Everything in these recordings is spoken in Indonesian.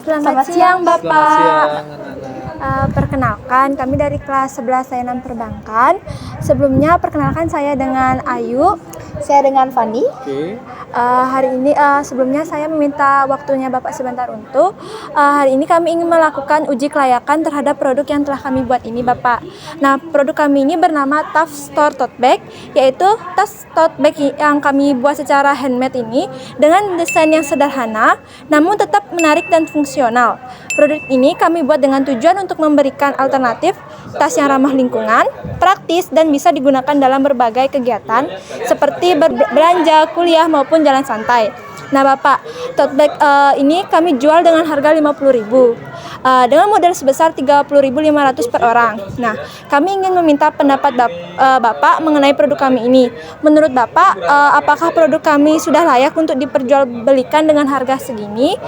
Selamat siang, Bapak. Selamat siang, anak-anak. Perkenalkan, kami dari kelas 11 Sains Perbankan. Sebelumnya, perkenalkan saya dengan Ayu. Saya dengan Fani. Oke. Hari ini sebelumnya saya meminta waktunya Bapak sebentar untuk hari ini kami ingin melakukan uji kelayakan terhadap produk yang telah kami buat ini, Bapak. Nah, produk kami ini bernama Tough Store Tote Bag, yaitu tas tote bag yang kami buat secara handmade ini dengan desain yang sederhana namun tetap menarik dan fungsional. Produk ini kami buat dengan tujuan untuk memberikan alternatif tas yang ramah lingkungan, praktis, dan bisa digunakan dalam berbagai kegiatan seperti berbelanja, kuliah, maupun jalan santai. Nah, Bapak, tote bag ini kami jual dengan harga Rp50.000 dengan modal sebesar Rp30.500 per orang. Nah, kami ingin meminta pendapat Bapak mengenai produk kami ini. Menurut Bapak, apakah produk kami sudah layak untuk diperjualbelikan dengan harga segini?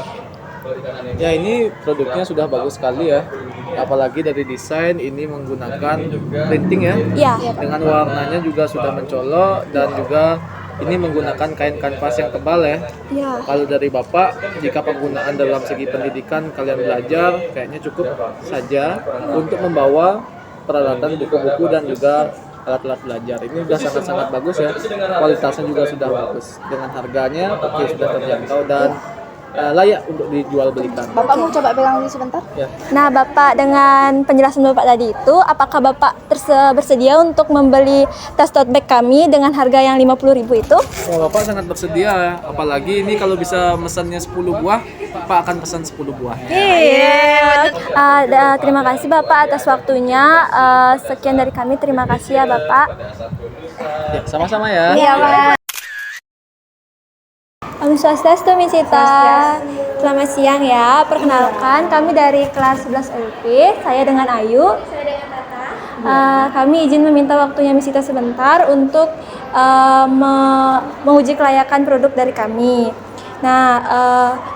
Ya, ini produknya sudah bagus sekali ya. Apalagi dari desain ini menggunakan printing ya. Ya. Dengan warnanya juga sudah mencolok dan juga ini menggunakan kain kanvas yang tebal ya. Ya. Kalau dari Bapak, jika penggunaan dalam segi pendidikan kalian belajar, kayaknya cukup saja untuk membawa peralatan buku-buku dan juga alat-alat belajar. Ini sudah sangat-sangat bagus ya. Kualitasnya juga sudah bagus. Dengan harganya oke, sudah terjangkau dan layak untuk dijual belikan. Bapak mau coba pegang ini sebentar? Ya. Nah, Bapak, dengan penjelasan Bapak tadi itu, apakah Bapak bersedia untuk membeli tas tote bag kami dengan harga yang Rp50.000 itu? Oh, Bapak sangat bersedia ya. Apalagi ini kalau bisa mesannya 10 buah, Pak akan pesan 10 buah. Iya. Terima kasih Bapak atas waktunya. Sekian dari kami. Terima kasih ya Bapak. Ya, sama-sama ya. Iya, Pak. Om Swastiastu, Misita. Selamat siang ya. Perkenalkan, kami dari kelas 11 LP. Saya dengan Ayu. Saya dengan Tata. Kami izin meminta waktunya Misita sebentar untuk menguji kelayakan produk dari kami. Nah,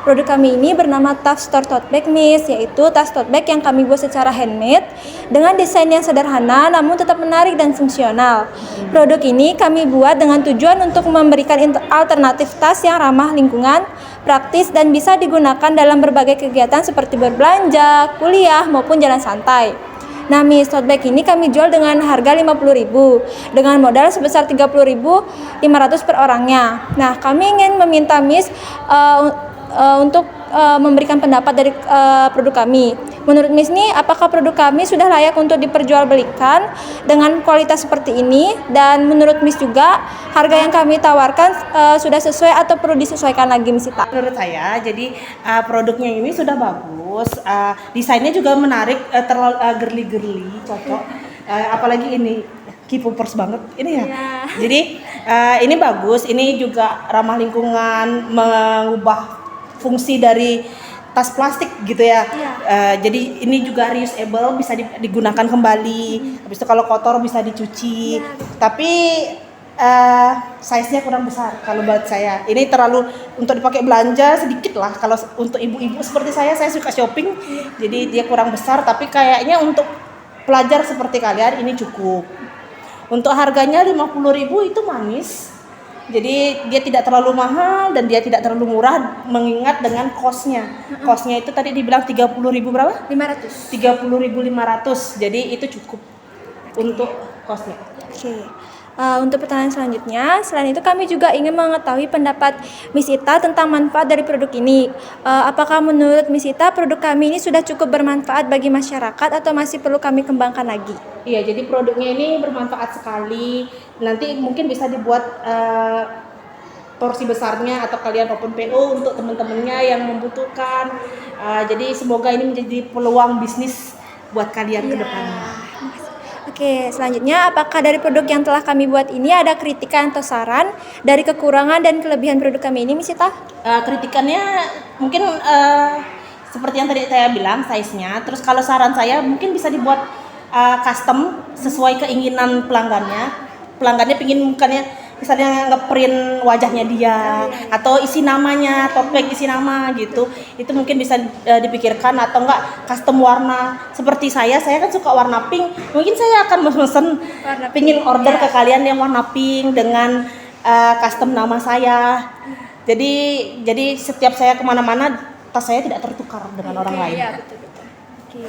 produk kami ini bernama Tough Store Tote Bag, Miss, yaitu tas tote bag yang kami buat secara handmade dengan desain yang sederhana namun tetap menarik dan fungsional. Produk ini kami buat dengan tujuan untuk memberikan alternatif tas yang ramah lingkungan, praktis, dan bisa digunakan dalam berbagai kegiatan seperti berbelanja, kuliah, maupun jalan santai. Nah, Miss, tote bag ini kami jual dengan harga Rp50.000 dengan modal sebesar Rp30.500 per orangnya. Nah, kami ingin meminta Miss untuk memberikan pendapat dari produk kami. Menurut Miss nih, apakah produk kami sudah layak untuk diperjualbelikan dengan kualitas seperti ini? Dan menurut Miss juga, harga yang kami tawarkan sudah sesuai atau perlu disesuaikan lagi, Miss Sita? Menurut saya, jadi produknya ini sudah bagus, desainnya juga menarik, terlalu girly-girly, cocok. Apalagi ini K-popers banget ini ya. Jadi ini bagus, ini juga ramah lingkungan, mengubah fungsi dari tas plastik gitu ya. Jadi ini juga reusable, bisa digunakan kembali. Habis itu kalau kotor bisa dicuci. Tapi size-nya kurang besar kalau buat saya. Ini terlalu untuk dipakai belanja sedikit lah. Kalau untuk ibu-ibu seperti saya suka shopping. Jadi dia kurang besar, tapi kayaknya untuk pelajar seperti kalian ini cukup. Untuk harganya Rp50.000 itu manis. Jadi dia tidak terlalu mahal dan dia tidak terlalu murah mengingat dengan cost-nya. Cost-nya itu tadi dibilang 30.000 berapa? 500. 30.500. Jadi itu cukup untuk cost-nya. Oke. Untuk pertanyaan selanjutnya, selain itu kami juga ingin mengetahui pendapat Miss Ita tentang manfaat dari produk ini. Apakah menurut Miss Ita produk kami ini sudah cukup bermanfaat bagi masyarakat atau masih perlu kami kembangkan lagi? Iya, jadi produknya ini bermanfaat sekali. Nanti mungkin bisa dibuat porsi besarnya atau kalian open PO untuk teman-temannya yang membutuhkan. Jadi semoga ini menjadi peluang bisnis buat kalian ke depannya. Oke, selanjutnya apakah dari produk yang telah kami buat ini ada kritikan atau saran dari kekurangan dan kelebihan produk kami ini, Miss Ita? Kritikannya mungkin seperti yang tadi saya bilang, size-nya. Terus kalau saran saya mungkin bisa dibuat custom sesuai keinginan pelanggannya. Pelanggannya pingin bukannya misalnya ngeprint wajahnya dia atau isi namanya, tote bag isi nama gitu. Itu mungkin bisa dipikirkan, atau enggak custom warna. Seperti saya kan suka warna pink. Mungkin saya akan mesen pingin order ke kalian yang warna pink dengan custom nama saya. Jadi setiap saya kemana-mana tas saya tidak tertukar dengan orang lain. Iya, betul-betul. Oke.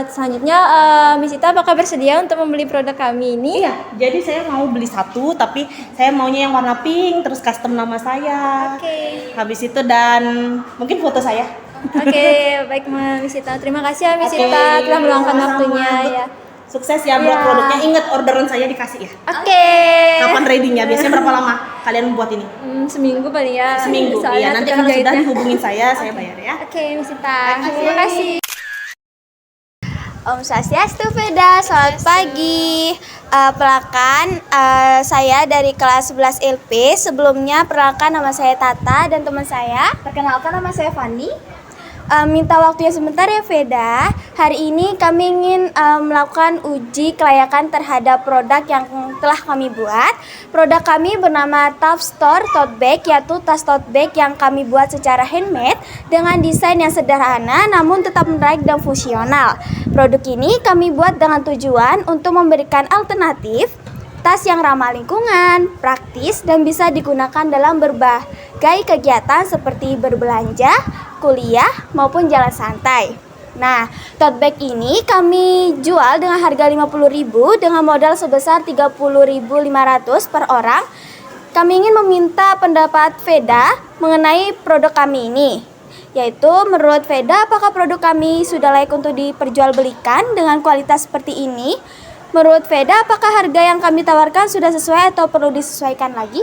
Selanjutnya, Miss Ita apakah bersedia untuk membeli produk kami ini? Iya, jadi saya mau beli satu, tapi saya maunya yang warna pink, terus custom nama saya. Oke. Habis itu dan mungkin foto saya. Oke, baik Miss Ita. Terima kasih ya Miss Oke, Ita telah meluangkan sama-sama. waktunya ya. Sukses ya buat Iya. produknya. Ingat orderan saya dikasih ya. Oke. Kapan ready-nya? Biasanya berapa lama kalian membuat ini? Seminggu paling ya. Seminggu. Soalnya Iya, nanti tukang kalau sudah jahitnya. hubungin saya bayar ya. Oke, Miss Ita. Terima kasih. Om Swastiastu Veda, selamat pagi. Perkenalkan, saya dari kelas 11 LP. Sebelumnya perkenalkan nama saya Tata dan teman saya. Perkenalkan nama saya Fani. Minta waktunya sebentar ya Veda. Hari ini kami ingin melakukan uji kelayakan terhadap produk yang telah kami buat. Produk kami bernama Tough Store Tote Bag, yaitu tas tote bag yang kami buat secara handmade dengan desain yang sederhana namun tetap menarik dan fungsional. Produk ini kami buat dengan tujuan untuk memberikan alternatif tas yang ramah lingkungan, praktis, dan bisa digunakan dalam berbagai kegiatan seperti berbelanja, kuliah, maupun jalan santai. Nah, tote bag ini kami jual dengan harga Rp50.000 dengan modal sebesar Rp30.500 per orang. Kami ingin meminta pendapat Veda mengenai produk kami ini. Yaitu menurut Veda, apakah produk kami sudah layak untuk diperjualbelikan dengan kualitas seperti ini? Menurut Veda, apakah harga yang kami tawarkan sudah sesuai atau perlu disesuaikan lagi?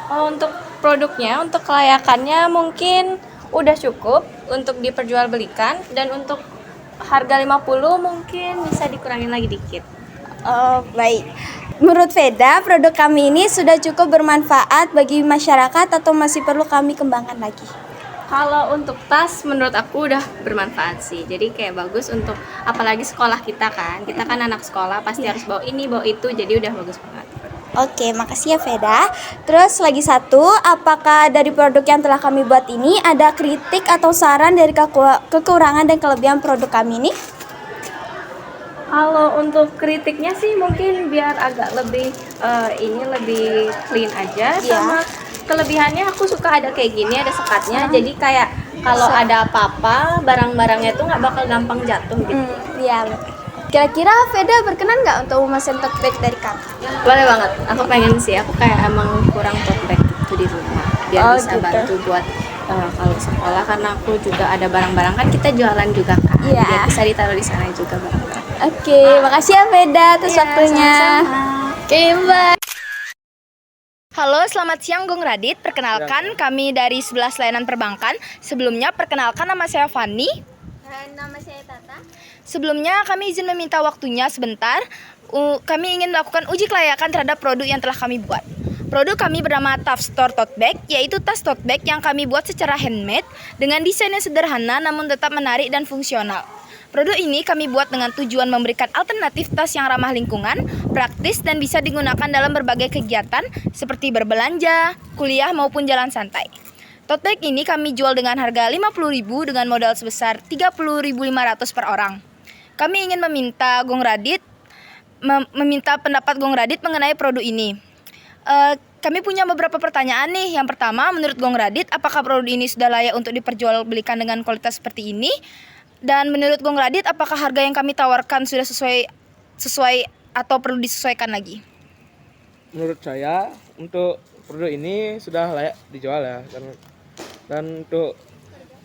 Untuk produknya, untuk kelayakannya mungkin udah cukup untuk diperjualbelikan, dan untuk harga 50 mungkin bisa dikurangin lagi dikit. Oh, baik. Menurut Veda, produk kami ini sudah cukup bermanfaat bagi masyarakat atau masih perlu kami kembangkan lagi? Kalau untuk tas menurut aku udah bermanfaat sih. Jadi kayak bagus untuk apalagi sekolah kita kan. Kita kan anak sekolah pasti harus bawa ini, bawa itu. Jadi udah bagus banget. Oke, makasih ya Veda. Terus lagi satu, apakah dari produk yang telah kami buat ini ada kritik atau saran dari kekurangan dan kelebihan produk kami ini? Kalau untuk kritiknya sih mungkin biar agak lebih lebih clean aja. Iya. Sama kelebihannya aku suka ada kayak gini, ada sekatnya. Jadi kayak kalau ada apa-apa barang-barangnya tuh nggak bakal gampang jatuh gitu. Iya. Kira-kira Veda berkenan nggak untuk memesan tote bag dari kami? Boleh banget. Aku pengen sih. Aku kayak emang kurang tote bag itu di rumah. Biar bisa gitu. bantu buat kalau sekolah, karena aku juga ada barang-barang kan kita jualan juga kan. Iya. Biar bisa ditaruh di sana juga barang-barang. Oke, makasih ya Veda atas waktunya. Oke, bye. Halo, selamat siang Gong Radit. Perkenalkan, kami dari 11 layanan perbankan. Sebelumnya, perkenalkan nama saya Fani. Dan nama saya Tata. Sebelumnya, kami izin meminta waktunya sebentar. Kami ingin melakukan uji kelayakan terhadap produk yang telah kami buat. Produk kami bernama Tough Store Tote Bag, yaitu tas tote bag yang kami buat secara handmade dengan desain yang sederhana namun tetap menarik dan fungsional. Produk ini kami buat dengan tujuan memberikan alternatif tas yang ramah lingkungan, praktis, dan bisa digunakan dalam berbagai kegiatan seperti berbelanja, kuliah, maupun jalan santai. Tote bag ini kami jual dengan harga Rp50.000 dengan modal sebesar Rp30.500 per orang. Kami ingin meminta pendapat Gong Radit mengenai produk ini. Kami punya beberapa pertanyaan nih. Yang pertama, menurut Gong Radit, apakah produk ini sudah layak untuk diperjualbelikan dengan kualitas seperti ini? Dan menurut Gong Radit, apakah harga yang kami tawarkan sudah sesuai atau perlu disesuaikan lagi? Menurut saya untuk produk ini sudah layak dijual ya, dan untuk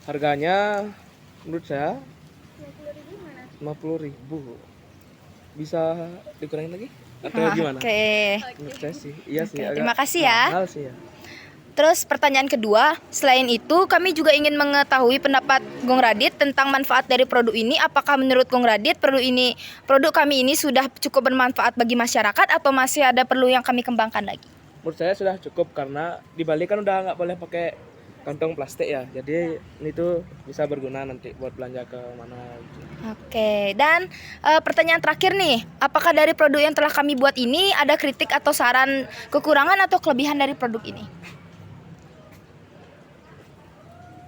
harganya menurut saya 50.000. Bisa dikurangin lagi atau gimana? Oke. Menurut saya sih iya sih. Oke, agak terima kasih ya. mahal sih ya. Terus pertanyaan kedua, selain itu kami juga ingin mengetahui pendapat Gong Radit tentang manfaat dari produk ini. Apakah menurut Gong Radit produk kami ini sudah cukup bermanfaat bagi masyarakat atau masih ada perlu yang kami kembangkan lagi? Menurut saya sudah cukup karena di Bali kan udah nggak boleh pakai kantong plastik ya. Jadi ini tuh bisa berguna nanti buat belanja ke mana gitu. Oke, dan pertanyaan terakhir nih, apakah dari produk yang telah kami buat ini ada kritik atau saran kekurangan atau kelebihan dari produk ini?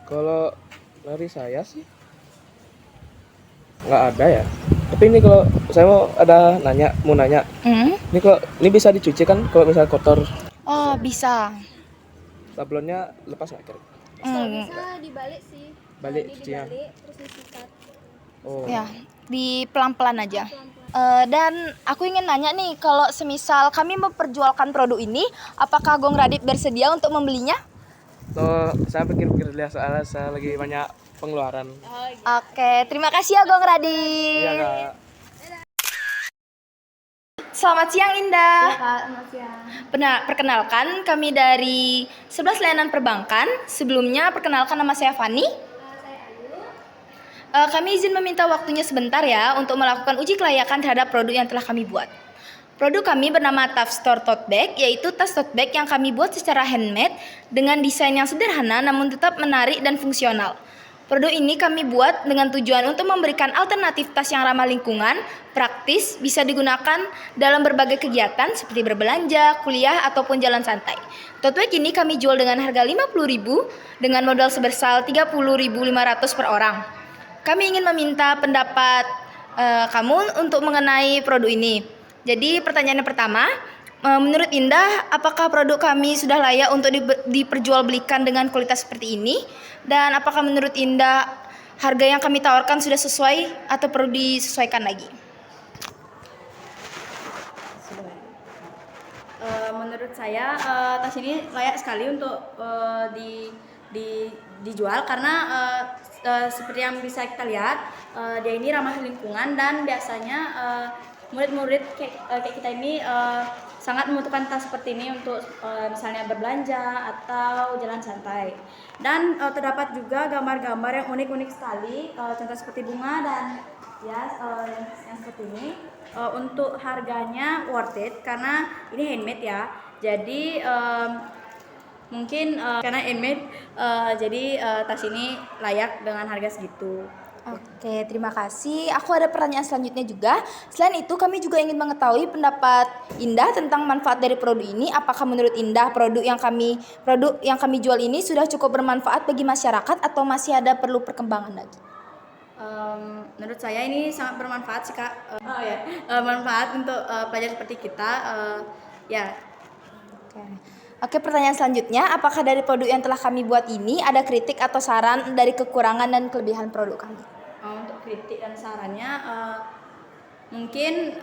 Kalau dari saya sih nggak ada ya. Tapi ini kalau saya mau nanya, ini kalau ini bisa dicuci kan kalau misalnya kotor? Oh, bisa. Sablonnya lepas nggak kira? Bisa dibalik sih. Balik Jadi cucian. dibalik terus disikat. Oh. Ya, di pelan-pelan aja. Dan aku ingin nanya nih, kalau semisal kami memperjualkan produk ini, apakah Gong Radit bersedia untuk membelinya? Tuh, saya pikir-pikir dulu ya, soalnya saya lagi banyak pengeluaran. Oke, terima kasih ya Gong Radit. Iya, Kak. Selamat siang Indah. Selamat siang. Perkenalkan, kami dari 11 layanan perbankan. Sebelumnya, perkenalkan nama saya Fani. Kami izin meminta waktunya sebentar ya untuk melakukan uji kelayakan terhadap produk yang telah kami buat. Produk kami bernama Tough Store Tote Bag, yaitu tas tote bag yang kami buat secara handmade dengan desain yang sederhana namun tetap menarik dan fungsional. Produk ini kami buat dengan tujuan untuk memberikan alternatif tas yang ramah lingkungan, praktis, bisa digunakan dalam berbagai kegiatan seperti berbelanja, kuliah, ataupun jalan santai. Tote bag ini kami jual dengan harga Rp50.000 dengan modal sebesar Rp30.500 per orang. Kami ingin meminta pendapat kamu untuk mengenai produk ini. Jadi pertanyaan yang pertama, menurut Indah, apakah produk kami sudah layak untuk diperjualbelikan dengan kualitas seperti ini? Dan apakah menurut Indah harga yang kami tawarkan sudah sesuai atau perlu disesuaikan lagi? Menurut saya tas ini layak sekali untuk dijual karena seperti yang bisa kita lihat dia ini ramah lingkungan dan biasanya murid-murid kayak kita ini sangat membutuhkan tas seperti ini untuk misalnya berbelanja atau jalan santai. Dan terdapat juga gambar-gambar yang unik-unik sekali, contoh seperti bunga dan ya yang seperti ini. Untuk harganya worth it karena ini handmade ya. Jadi mungkin karena handmade jadi tas ini layak dengan harga segitu. Oke, terima kasih. Aku ada pertanyaan selanjutnya juga. Selain itu, kami juga ingin mengetahui pendapat Indah tentang manfaat dari produk ini. Apakah menurut Indah produk yang kami jual ini sudah cukup bermanfaat bagi masyarakat atau masih ada perlu perkembangan lagi? Menurut saya ini sangat bermanfaat sih Kak. Bermanfaat untuk pelajar seperti kita. Ya. Oke, pertanyaan selanjutnya, apakah dari produk yang telah kami buat ini ada kritik atau saran dari kekurangan dan kelebihan produk kami? Untuk kritik dan sarannya mungkin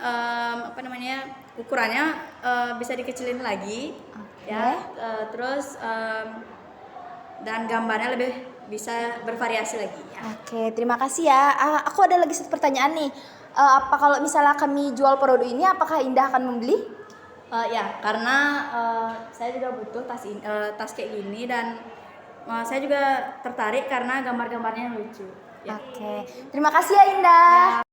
ukurannya bisa dikecilin lagi. Ya. Terus dan gambarnya lebih bisa bervariasi lagi ya. Oke, terima kasih ya. Aku ada lagi satu pertanyaan nih. Apa kalau misalnya kami jual produk ini, apakah Indah akan membeli? Ya, karena saya juga butuh tas kayak gini dan saya juga tertarik karena gambar-gambarnya yang lucu. Ya. Oke, terima kasih ya Indah.